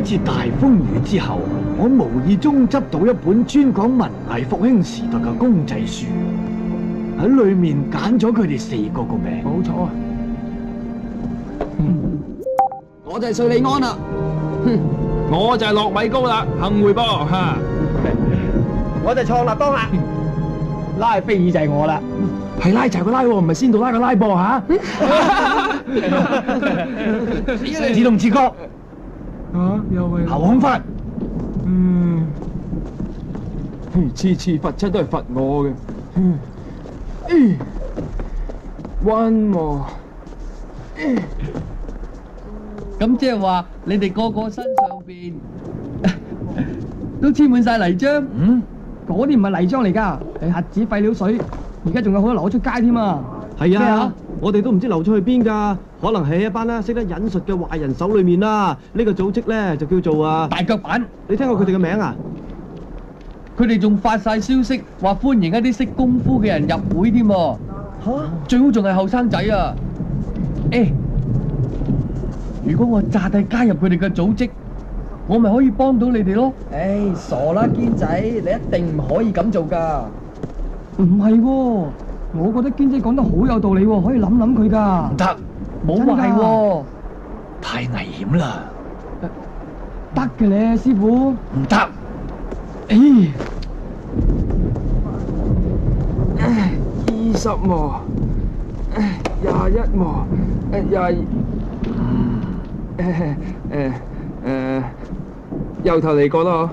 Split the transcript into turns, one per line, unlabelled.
次大風雨之後，我無意中執到一本專講文藝復興時代嘅公仔書，喺裏面揀咗佢哋4個個名。
冇錯啊！我就係瑞利安啦，
我就係糯米糕啦，幸會波嚇。
我就係創立當啦，
拉菲爾就係我啦，係拉柴個拉喎，唔係先到拉個拉噃嚇。
自動自覺，
又係
後空翻。
次次罰親都係罰我嘅。One more。
咁即係話，你哋個個身上邊都黐滿晒泥漿。
嗰啲唔係泥漿嚟㗎，係核子廢料水。而家仲有好多流出街添啊！
係
咩啊
啊，我哋都唔知流出去邊㗎，可能係一班咧識得引述嘅壞人手裏面啦。呢個組織咧就叫做
大腳板，
你聽過佢哋嘅名啊？
佢哋仲發晒消息，話歡迎一啲識功夫嘅人入會添喎。最好仲係後生仔啊！如果我詐諦加入佢哋嘅組織，我咪可以幫到你哋咯。
傻啦，堅仔，你一定唔可以咁做㗎。
唔係喎，我覺得堅姐講得好有道理喎，可以諗諗佢㗎。
唔得，
冇壞喎，
太危險啦，
得嘅咧，師傅。
唔得。
20模，21模，22，由頭嚟過咯，